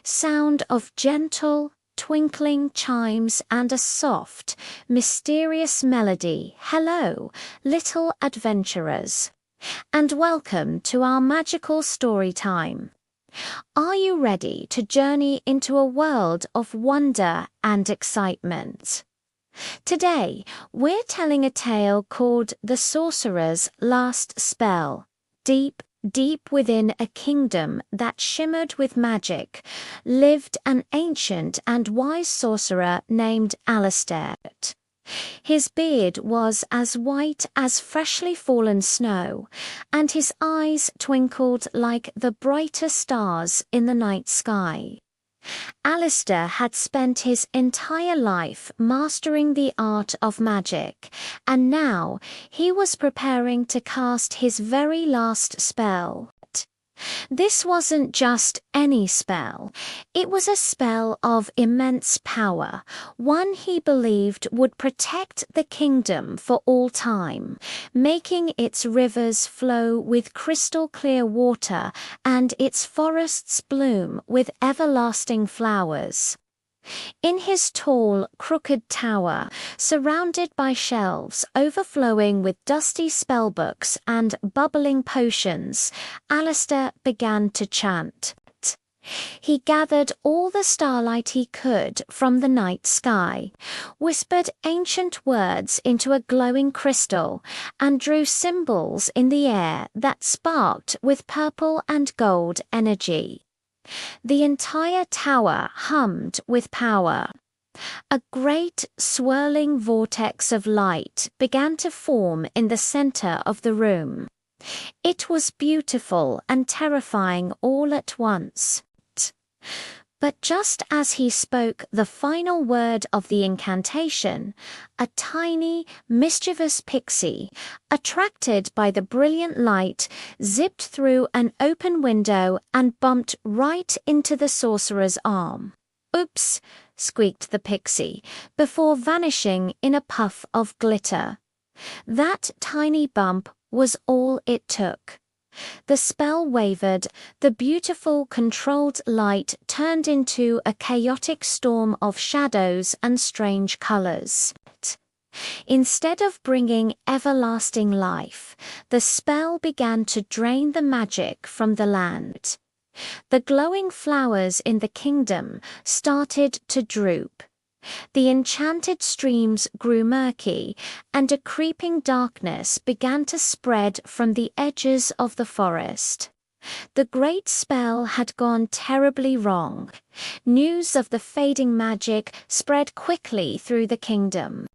sound of gentle, twinkling chimes and a soft, mysterious melody. Hello, little adventurers, and welcome to our magical story time. Are you ready to journey into a world of wonder and excitement? Today, we're telling a tale called The Sorcerer's Last Spell. Deep within a kingdom that shimmered with magic, lived an ancient and wise sorcerer named Alistair. His beard was as white as freshly fallen snow, and his eyes twinkled like the brighter stars in the night sky. Alistair had spent his entire life mastering the art of magic, and now he was preparing to cast his very last spell. This wasn't just any spell. It was a spell of immense power, one he believed would protect the kingdom for all time, making its rivers flow with crystal clear water and its forests bloom with everlasting flowers. In his tall, crooked tower, surrounded by shelves overflowing with dusty spellbooks and bubbling potions, Alistair began to chant. He gathered all the starlight he could from the night sky, whispered ancient words into a glowing crystal, and drew symbols in the air that sparked with purple and gold energy. The entire tower hummed with power. A great swirling vortex of light began to form in the center of the room. It was beautiful and terrifying all at once. But just as he spoke the final word of the incantation, a tiny, mischievous pixie, attracted by the brilliant light, zipped through an open window and bumped right into the sorcerer's arm. "Oops," squeaked the pixie, before vanishing in a puff of glitter. That tiny bump was all it took. The spell wavered, the beautiful controlled light turned into a chaotic storm of shadows and strange colors. Instead of bringing everlasting life, the spell began to drain the magic from the land. The glowing flowers in the kingdom started to droop. The enchanted streams grew murky, and a creeping darkness began to spread from the edges of the forest. The great spell had gone terribly wrong. News of the fading magic spread quickly through the kingdom.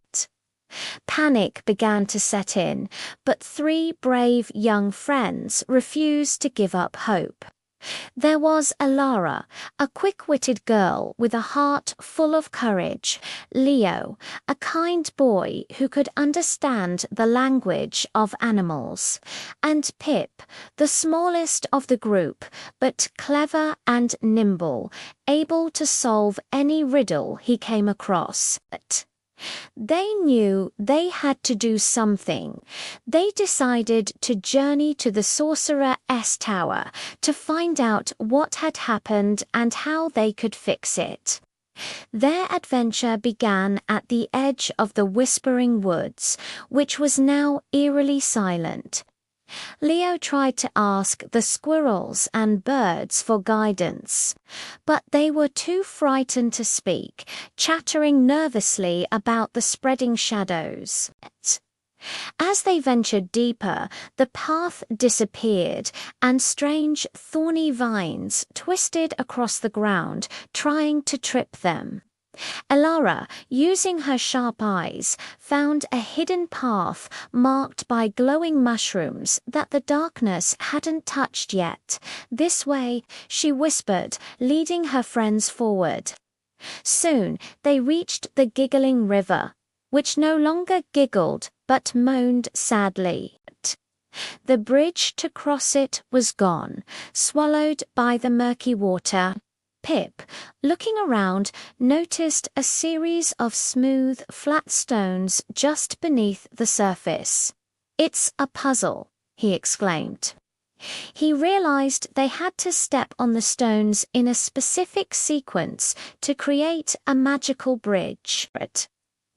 Panic began to set in, but three brave young friends refused to give up hope. There was Alara, a quick-witted girl with a heart full of courage, Leo, a kind boy who could understand the language of animals, and Pip, the smallest of the group, but clever and nimble, able to solve any riddle he came across. They knew they had to do something. They decided to journey to the Sorcerer's tower to find out what had happened and how they could fix it. Their adventure began at the edge of the Whispering Woods, which was now eerily silent. Leo tried to ask the squirrels and birds for guidance, but they were too frightened to speak, chattering nervously about the spreading shadows. As they ventured deeper, the path disappeared, and strange, thorny vines twisted across the ground, trying to trip them. Alara, using her sharp eyes, found a hidden path marked by glowing mushrooms that the darkness hadn't touched yet. "This way," she whispered, leading her friends forward. Soon they reached the giggling river, which no longer giggled but moaned sadly. The bridge to cross it was gone, swallowed by the murky water. Pip, looking around, noticed a series of smooth, flat stones just beneath the surface. "It's a puzzle," he exclaimed. He realized they had to step on the stones in a specific sequence to create a magical bridge.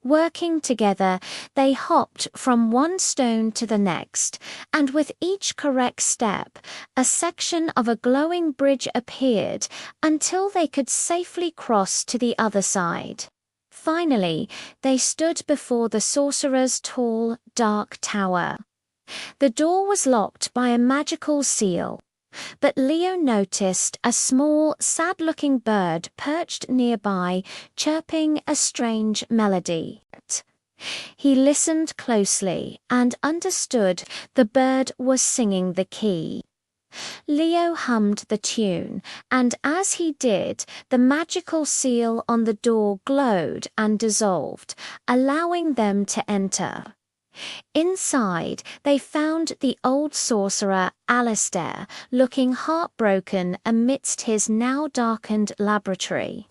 Working together, they hopped from one stone to the next, and with each correct step, a section of a glowing bridge appeared until they could safely cross to the other side. Finally, they stood before the sorcerer's tall, dark tower. The door was locked by a magical seal, but Leo noticed a small, sad-looking bird perched nearby, chirping a strange melody. He listened closely and understood the bird was singing the key. Leo hummed the tune, and as he did, the magical seal on the door glowed and dissolved, allowing them to enter. Inside, they found the old sorcerer, Alistair, looking heartbroken amidst his now darkened laboratory.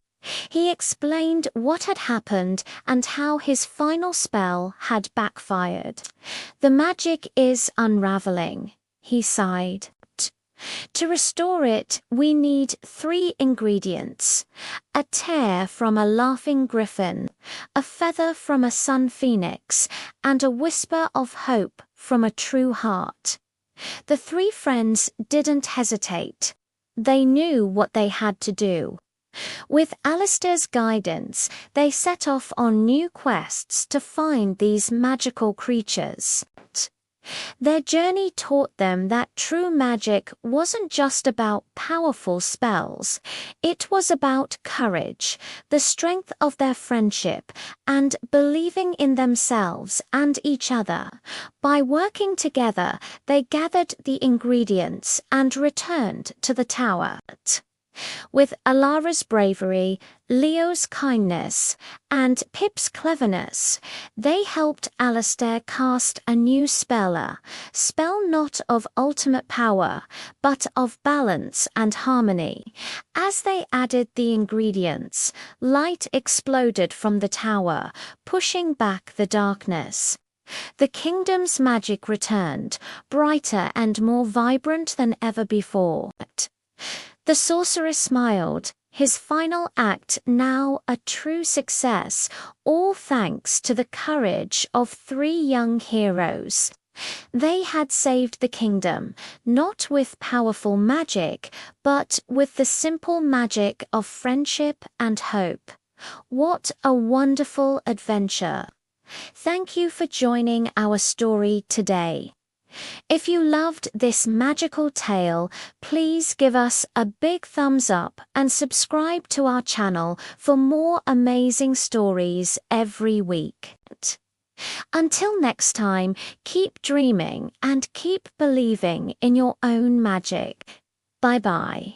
He explained what had happened and how his final spell had backfired. "The magic is unraveling," he sighed. "To restore it, we need 3 ingredients: a tear from a laughing griffin, a feather from a sun phoenix, and a whisper of hope from a true heart." The 3 friends didn't hesitate. They knew what they had to do. With Alistair's guidance, they set off on new quests to find these magical creatures. Their journey taught them that true magic wasn't just about powerful spells. It was about courage, the strength of their friendship, and believing in themselves and each other. By working together, they gathered the ingredients and returned to the tower. With Alara's bravery, Leo's kindness, and Pip's cleverness, they helped Alistair cast a new spell not of ultimate power, but of balance and harmony. As they added the ingredients, light exploded from the tower, pushing back the darkness. The kingdom's magic returned, brighter and more vibrant than ever before. The sorcerer smiled, his final act now a true success, all thanks to the courage of 3 young heroes. They had saved the kingdom, not with powerful magic, but with the simple magic of friendship and hope. What a wonderful adventure! Thank you for joining our story today. If you loved this magical tale, please give us a big thumbs up and subscribe to our channel for more amazing stories every week. Until next time, keep dreaming and keep believing in your own magic. Bye-bye.